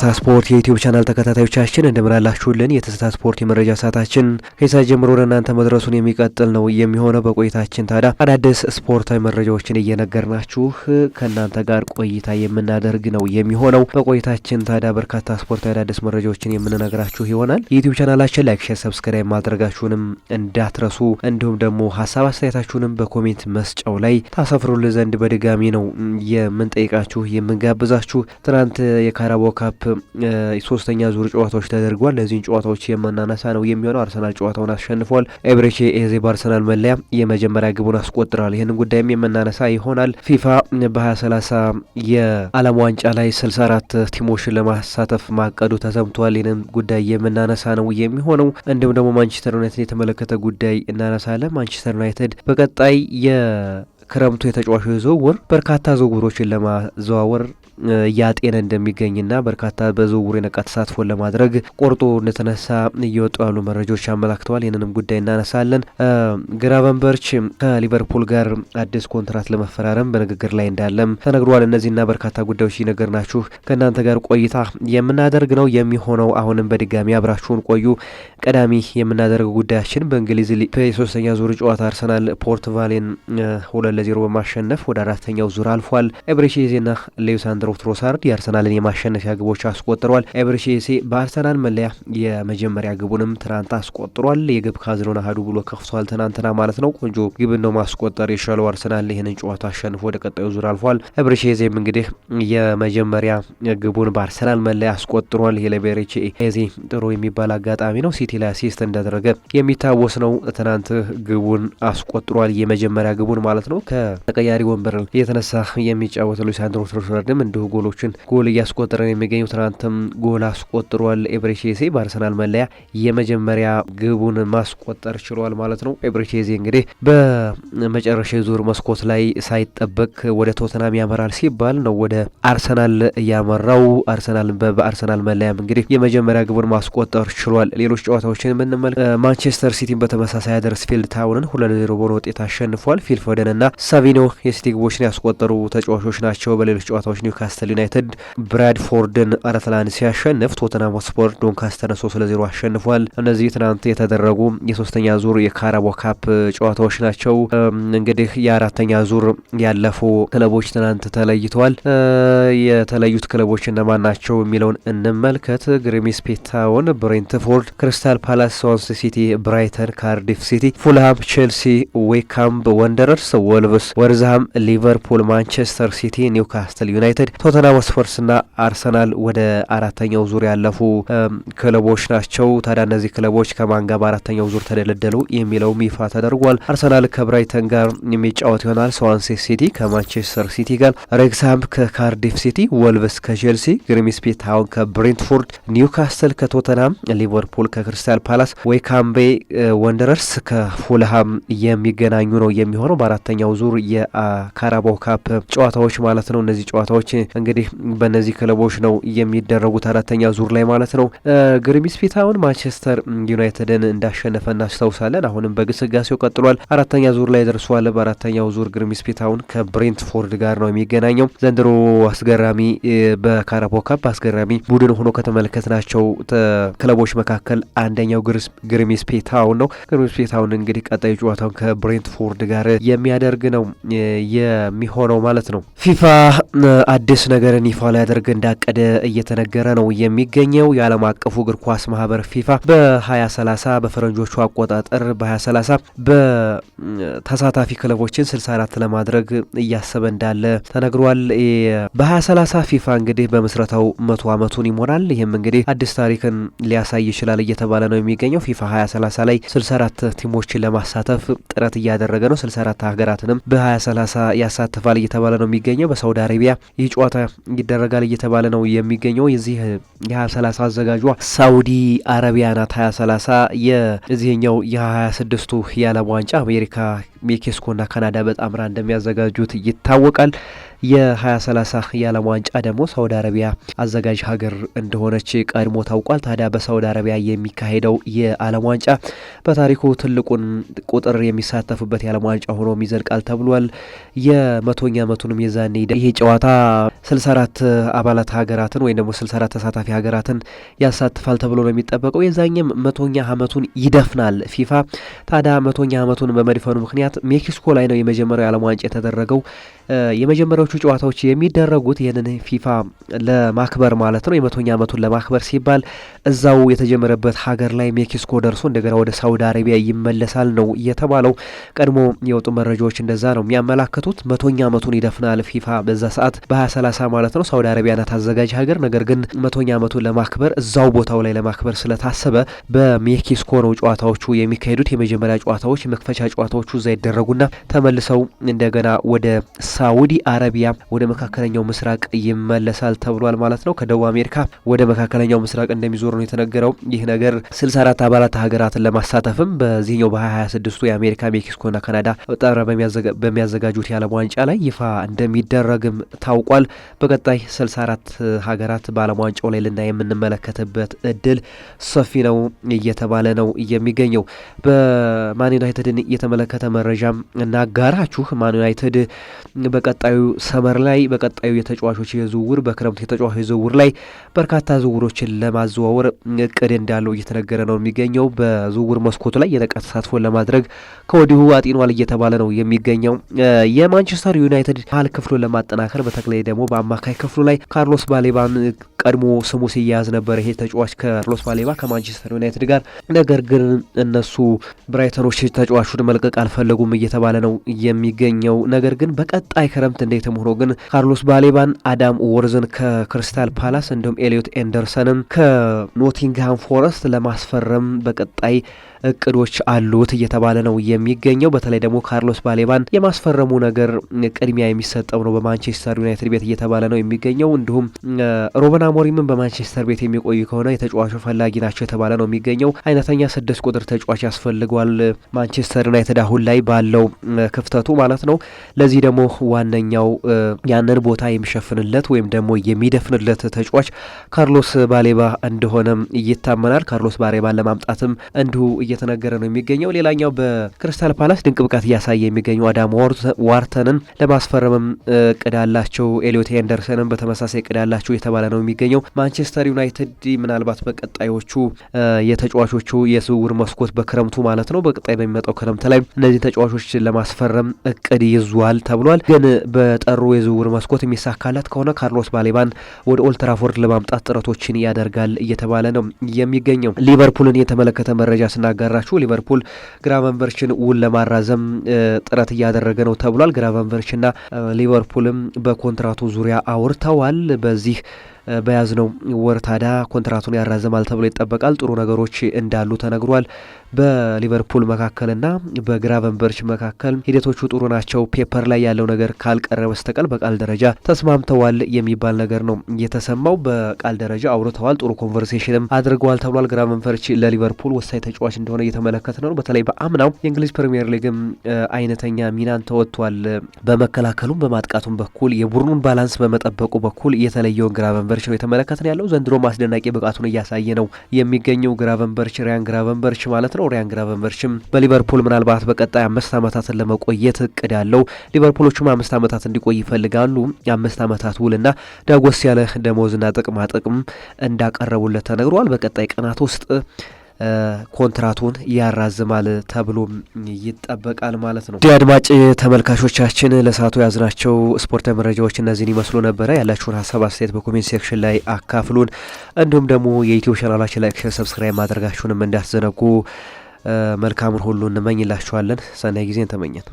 የትስታ ስፖርት የዩቲዩብ ቻናል ተከታታዮቻችን እንደምናላችሁልን የትስታ ስፖርት የመረጃ ሰዓታችን ከይሳት ጀምሮ ለእናንተ መድረሱን የሚቀጥል ነው የሚሆነው። በቆይታችን ታዲያ አዳዲስ ስፖርታዊ መረጃዎችን እየነገርናችሁ ከእናንተ ጋር ቆይታ የምናደርግ ነው የሚሆነው። በቆይታችን ታዲያ በርካታ ስፖርታዊ አዳዲስ መረጃዎችን የምንነግራችሁ ይሆናል። የዩቲዩብ ቻናላችን ላይክ፣ ሼር፣ ሰብስክራይብ ማድረጋችሁንም እንዳትረሱ፣ እንዲሁም ደግሞ ሀሳብ አስተያየታችሁንም በኮሜንት መስጫው ላይ ታሰፍሩልን ዘንድ በድጋሚ ነው የምንጠይቃችሁ የምንጋብዛችሁ። ትናንት የካራባኦ ካፕ ሶስተኛ ዙር ጨዋታዎች ተደርጓል። ለዚህን ጨዋታዎች የምናነሳ ነው የሚሆነው። አርሰናል ጨዋታውን አሸንፏል። ኤብሬቺ ኤዜ በአርሰናል መለያ የመጀመሪያ ግቡን አስቆጥሯል። ይህንን ጉዳይም የምናነሳ ይሆናል። ፊፋ በ2030 የዓለም ዋንጫ ላይ 64 ቲሞችን ለማሳተፍ ማቀዱ ተሰምቷል። ይህንን ጉዳይ የምናነሳ ነው የሚሆነው። እንዲሁም ደግሞ ማንቸስተር ዩናይትድ የተመለከተ ጉዳይ እናነሳለን። ማንቸስተር ዩናይትድ በቀጣይ የክረምቱ የተጫዋቾች ዝውውር በርካታ ዝውውሮችን ለማዘዋወር እያጤነ እንደሚገኝና በርካታ በዝውውር የነቃ ተሳትፎን ለማድረግ ቆርጦ እንደተነሳ እየወጡ ያሉ መረጃዎች አመላክተዋል። ይህንንም ጉዳይ እናነሳለን። ግራቨንበርች ከሊቨርፑል ጋር አዲስ ኮንትራት ለመፈራረም በንግግር ላይ እንዳለም ተነግሯል። እነዚህና በርካታ ጉዳዮች ይነገርናችሁ ከእናንተ ጋር ቆይታ የምናደርግ ነው የሚሆነው። አሁንም በድጋሚ አብራችሁን ቆዩ። ቀዳሚ የምናደርገው ጉዳያችን በእንግሊዝ የሶስተኛ ዙር ጨዋታ አርሰናል ፖርት ቫሌን 2-0 በማሸነፍ ወደ አራተኛው ዙር አልፏል። ኤብሬቺ ኤዜና ሌሳንድሮ ትሮሳርድ የአርሰናልን የማሸነፊያ ግቦች አስቆጥሯል። ኤብሬቺ ኤዜ በአርሰናል መለያ የመጀመሪያ ግቡንም ትናንት አስቆጥሯል። የግብ ካዝኖን አህዱ ብሎ ከፍቷል ትናንትና ማለት ነው። ቆንጆ ግብ ነው ማስቆጠር የቻለው አርሰናል ይህንን ጨዋታ አሸንፎ ወደ ቀጣዩ ዙር አልፏል። ኤብሬቺ ኤዜም እንግዲህ የመጀመሪያ ግቡን በአርሰናል መለያ አስቆጥሯል። ይሄ ለኤብሬቺ ኤዜ ጥሩ የሚባል አጋጣሚ ነው። ሲቲ ላይ አሲስት እንዳደረገ የሚታወስ ነው። ትናንት ግቡን አስቆጥሯል፣ የመጀመሪያ ግቡን ማለት ነው። ከተቀያሪ ወንበር የተነሳ የሚጫወተው ሌሳንድሮ ትሮሳርድም እንዲሁ ጎል እያስቆጠረ የሚገኘው ትናንትም ጎል አስቆጥሯል። ኤብሬቺ ኤዜ በአርሰናል መለያ የመጀመሪያ ግቡን ማስቆጠር ችሏል ማለት ነው። ኤብሬቺ ኤዜ እንግዲህ በመጨረሻ ዙር መስኮት ላይ ሳይጠበቅ ወደ ቶተናም ያመራል ሲባል ነው ወደ አርሰናል ያመራው። አርሰናል በአርሰናል መለያም እንግዲህ የመጀመሪያ ግቡን ማስቆጠር ችሏል። ሌሎች ጨዋታዎችን የምንመለከት ማንቸስተር ሲቲን በተመሳሳይ ሃደርስፊልድ ታውንን 2-0 በሆነ ውጤት አሸንፏል። ፊል ፎደንና ሳቪኖ የሲቲ ግቦችን ያስቆጠሩ ተጫዋቾች ናቸው። በሌሎች ጨዋታዎች ኒውካስትል ዩናይትድ ብራድፎርድን 4-1 ሲያሸንፍ፣ ቶተንሃም ሆትስፐር ዶንካስተርን 3-0 አሸንፏል። እነዚህ ትናንት የተደረጉ የሶስተኛ ዙር የካራባኦ ካፕ ጨዋታዎች ናቸው። እንግዲህ የአራተኛ ዙር ያለፉ ክለቦች ትናንት ተለይተዋል። የተለዩት ክለቦች እነማን ናቸው የሚለውን እንመልከት። ግሪምስቢ ታውን፣ ብሬንትፎርድ፣ ክሪስታል ፓላስ፣ ስዋንሲ ሲቲ፣ ብራይተን፣ ካርዲፍ ሲቲ፣ ፉልሃም፣ ቼልሲ፣ ዌካም ወንደረርስ፣ ወልቭስ፣ ወርዝሃም፣ ሊቨርፑል፣ ማንቸስተር ሲቲ፣ ኒውካስትል ዩናይትድ፣ ቶተንሃም ሆትስፐርስና አርሰናል ወደ አራተኛው ዙር ያለፉ ክለቦች ናቸው። ታዲያ እነዚህ ክለቦች ከማን ጋር በአራተኛው ዙር ተደለደሉ የሚለውም ይፋ ተደርጓል። አርሰናል ከብራይተን ጋር የሚጫወት ይሆናል። ስዋንሲ ሲቲ ከማንቸስተር ሲቲ ጋር፣ ሬክስሃም ከካርዲፍ ሲቲ፣ ወልቭስ ከቼልሲ፣ ግሪምስቢ ታውን ከብሬንትፎርድ፣ ኒውካስትል ከቶተንሃም፣ ሊቨርፑል ከክሪስታል ፓላስ፣ ዌካምቤ ወንደረርስ ከፉልሃም የሚገናኙ ነው የሚሆነው በአራተኛው ዙር የካራባኦ ካፕ ጨዋታዎች ማለት ነው። እነዚህ ጨዋታዎች እንግዲህ በእነዚህ ክለቦች ነው የሚደረጉት አራተኛ ዙር ላይ ማለት ነው። ግሪምስቢ ታውን ማንቸስተር ዩናይትድን እንዳሸነፈ እናስታውሳለን። አሁንም በግስጋሴው ቀጥሏል። አራተኛ ዙር ላይ ደርሷል። በአራተኛው ዙር ግሪምስቢ ታውን ከብሬንትፎርድ ጋር ነው የሚገናኘው። ዘንድሮ አስገራሚ በካራባኦ ካፕ አስገራሚ ቡድን ሆኖ ከተመለከትናቸው ክለቦች መካከል አንደኛው ግሪምስቢ ታውን ነው። ግሪምስቢ ታውን እንግዲህ ቀጣዩ ጨዋታውን ከብሬንትፎርድ ጋር የሚያደርግ ነው የሚሆነው ማለት ነው። ፊፋ አዲስ ነገርን ይፋ ሊያደርግ እንዳቀደ እየተነገረ ነው የሚገኘው። የዓለም አቀፉ እግር ኳስ ማህበር ፊፋ በ2030 በፈረንጆቹ አቆጣጠር በ2030 በተሳታፊ ክለቦችን 64 ለማድረግ እያሰበ እንዳለ ተነግሯል። በ2030 ፊፋ እንግዲህ በምስረታው 100 ዓመቱን ይሞላል። ይህም እንግዲህ አዲስ ታሪክን ሊያሳይ ይችላል እየተባለ ነው የሚገኘው። ፊፋ 2030 ላይ 64 ቲሞችን ለማሳተፍ ጥረት እያደረገ ነው። 64 ሀገራትንም በ2030 ያሳትፋል እየተባለ ነው የሚገኘው። በሳውዲ አረቢያ ይህ ጨዋታ ይደረጋል እየተባለ ነው የሚገኘው። የዚህ የ2030 አዘጋጇ ሳውዲ አረቢያ ናት። 2030 የዚህኛው የ26ቱ የዓለም ዋንጫ አሜሪካ ሜክሲኮና ካናዳ በጣምራ እንደሚያዘጋጁት ይታወቃል። የ2030 የዓለም ዋንጫ ደግሞ ሳውዲ አረቢያ አዘጋጅ ሀገር እንደሆነች ቀድሞ ታውቋል። ታዲያ በሳውዲ አረቢያ የሚካሄደው የዓለም ዋንጫ በታሪኩ ትልቁን ቁጥር የሚሳተፉበት የዓለም ዋንጫ ሆኖ ይዘልቃል ተብሏል። የ100ኛ ዓመቱንም የዛኔ ይሄ ጨዋታ 64 አባላት ሀገራትን ወይም ደግሞ 64 ተሳታፊ ሀገራትን ያሳትፋል ተብሎ ነው የሚጠበቀው። የዛኛም 100ኛ ዓመቱን ይደፍናል ፊፋ። ታዲያ 100ኛ ዓመቱን በመድፈኑ ምክንያት ሜክሲኮ ላይ ነው የመጀመሪያው የዓለም ዋንጫ የተደረገው። የመጀመሪያዎቹ ጨዋታዎች የሚደረጉት ይህንን ፊፋ ለማክበር ማለት ነው። የ100ኛ ዓመቱን ለማክበር ሲባል እዛው የተጀመረበት ሀገር ላይ ሜክሲኮ ደርሶ እንደገና ወደ ሳውዲ አረቢያ ይመለሳል ነው የተባለው። ቀድሞ የወጡ መረጃዎች እንደዛ ነው የሚያመላክቱት። 100ኛ ዓመቱን ይደፍናል ፊፋ በዛ ሰዓት በ2030 ማለት ነው። ሳውዲ አረቢያ ናት አዘጋጅ ሀገር። ነገር ግን 100ኛ ዓመቱን ለማክበር እዛው ቦታው ላይ ለማክበር ስለታሰበ በሜክሲኮ ነው ጨዋታዎቹ የሚካሄዱት። የመጀመሪያ ጨዋታዎች መክፈቻ ጨዋታዎቹ እዛ ይደረጉና ተመልሰው እንደገና ወደ ሳውዲ አረቢያ ወደ መካከለኛው ምስራቅ ይመለሳል ተብሏል ማለት ነው። ከደቡብ አሜሪካ ወደ መካከለኛው ምስራቅ እንደሚዞር ነው የተነገረው። ይህ ነገር 64 አባላት ሀገራትን ለማሳተፍም በዚህኛው በ2026ቱ የአሜሪካ ሜክሲኮና ካናዳ ጠራ በሚያዘጋጁት የዓለም ዋንጫ ላይ ይፋ እንደሚደረግም ታውቋል። በቀጣይ 64 ሀገራት በዓለም ዋንጫው ላይ ልናይ የምንመለከትበት እድል ሰፊ ነው እየተባለ ነው የሚገኘው። በማን ዩናይትድን የተመለከተ መረጃም እናጋራችሁ። ማን ዩናይትድ በቀጣዩ ሰመር ላይ በቀጣዩ የተጫዋቾች የዝውውር በክረምት የተጫዋቾች ዝውውር ላይ በርካታ ዝውውሮችን ለማዘዋወር እቅድ እንዳለው እየተነገረ ነው የሚገኘው። በዝውውር መስኮቱ ላይ የነቃ ተሳትፎን ለማድረግ ከወዲሁ አጢኗል እየተባለ ነው የሚገኘው። የማንቸስተር ዩናይትድ መሀል ክፍሉን ለማጠናከር በተለይ ደግሞ በአማካይ ክፍሉ ላይ ካርሎስ ባሌባን ቀድሞ ስሙ ሲያያዝ ነበር ይሄ ተጫዋች ካርሎስ ባሌባ ከማንቸስተር ዩናይትድ ጋር። ነገር ግን እነሱ ብራይተኖች ተጫዋቹን መልቀቅ አልፈለጉም እየተባለ ነው የሚገኘው። ነገር ግን በቀጣይ ክረምት እንዴትም ሆኖ ግን ካርሎስ ባሌባን፣ አዳም ወርዝን ከክሪስታል ፓላስ እንዲሁም ኤሊዮት ኤንደርሰንም ከኖቲንግሃም ፎረስት ለማስፈረም በቀጣይ እቅዶች አሉት እየተባለ ነው የሚገኘው። በተለይ ደግሞ ካርሎስ ባሌባን የማስፈረሙ ነገር ቅድሚያ የሚሰጠው ነው በማንቸስተር ዩናይትድ ቤት እየተባለ ነው የሚገኘው። እንዲሁም ሩበን አሞሪምን በማንቸስተር ቤት የሚቆዩ ከሆነ የተጫዋቹ ፈላጊ ናቸው የተባለ ነው የሚገኘው። አይነተኛ 6 ቁጥር ተጫዋች ያስፈልገዋል ማንቸስተር ዩናይትድ አሁን ላይ ባለው ክፍተቱ ማለት ነው። ለዚህ ደግሞ ዋነኛው ያንን ቦታ የሚሸፍንለት ወይም ደግሞ የሚደፍንለት ተጫዋች ካርሎስ ባሌባ እንደሆነም ይታመናል። ካርሎስ ባሌባን ለማምጣትም እንዲሁ እየተነገረ ነው የሚገኘው። ሌላኛው በክሪስታል ፓላስ ድንቅ ብቃት እያሳየ የሚገኘው አዳም ዋርተንን ለማስፈረምም እቅድ አላቸው። ኤሊዮት ኤንደርሰንም በተመሳሳይ እቅድ አላቸው የተባለ ነው የሚገኘው። ማንቸስተር ዩናይትድ ምናልባት በቀጣዮቹ የተጫዋቾቹ የዝውውር መስኮት በክረምቱ ማለት ነው በቀጣይ በሚመጣው ክረምት ላይ እነዚህ ተጫዋቾች ለማስፈረም እቅድ ይዟል ተብሏል። ግን በጠሩ የዝውውር መስኮት የሚሳካላት ከሆነ ካርሎስ ባሌባን ወደ ኦልድ ትራፎርድ ለማምጣት ጥረቶችን ያደርጋል እየተባለ ነው የሚገኘው። ሊቨርፑልን የተመለከተ መረጃ ስናጋራችሁ ሊቨርፑል ግራቨንበርችን ውል ለማራዘም ጥረት እያደረገ ነው ተብሏል። ግራቨንበርችና ሊቨርፑልም በኮንትራቱ ዙሪያ አውርተዋል። በዚህ በያዝነው ወር ታዲያ ኮንትራቱን ያራዘማል ተብሎ ይጠበቃል። ጥሩ ነገሮች እንዳሉ ተነግሯል። በሊቨርፑል መካከልና በግራቨንበርች መካከል ሂደቶቹ ጥሩ ናቸው። ፔፐር ላይ ያለው ነገር ካልቀረ በስተቀር በቃል ደረጃ ተስማምተዋል የሚባል ነገር ነው የተሰማው። በቃል ደረጃ አውርተዋል፣ ጥሩ ኮንቨርሴሽንም አድርገዋል ተብሏል። ግራቨንበርች ለሊቨርፑል ወሳኝ ተጫዋች እንደሆነ እየተመለከት ነው። በተለይ በአምናው የእንግሊዝ ፕሪሚየር ሊግም አይነተኛ ሚናን ተወጥቷል። በመከላከሉም በማጥቃቱም በኩል የቡድኑን ባላንስ በመጠበቁ በኩል የተለየውን ግራቨንበርች ነው የተመለከትን ያለው። ዘንድሮ አስደናቂ ብቃቱን እያሳየ ነው የሚገኘው ግራቨንበርች፣ ሪያን ግራቨንበርች ማለት ነው። ሪያን ግራቨንበርችም በሊቨርፑል ምናልባት በቀጣይ 5 ዓመታትን ለመቆየት እቅድ ያለው ሊቨርፑሎቹም 5 ዓመታት እንዲቆይ ይፈልጋሉ። የ5 ዓመታት ውልና ዳጎስ ያለ ደሞዝና ጥቅማ ጥቅም እንዳቀረቡለት ተነግሯል። በቀጣይ ቀናት ውስጥ ኮንትራቱን ያራዝማል ተብሎ ይጠበቃል ማለት ነው። አድማጭ ተመልካቾቻችን ለሰዓቱ ያዝናቸው ስፖርታዊ መረጃዎች እነዚህን ይመስሉ ነበረ። ያላችሁን ሀሳብ አስተያየት በኮሜንት ሴክሽን ላይ አካፍሉን። እንዲሁም ደግሞ የዩቲዩብ ቻናላችን ላይክ፣ ሼር፣ ሰብስክራይብ ማድረጋችሁንም እንዳትዘነጉ። መልካሙን ሁሉ እንመኝላችኋለን። ሰናይ ጊዜን ተመኘን።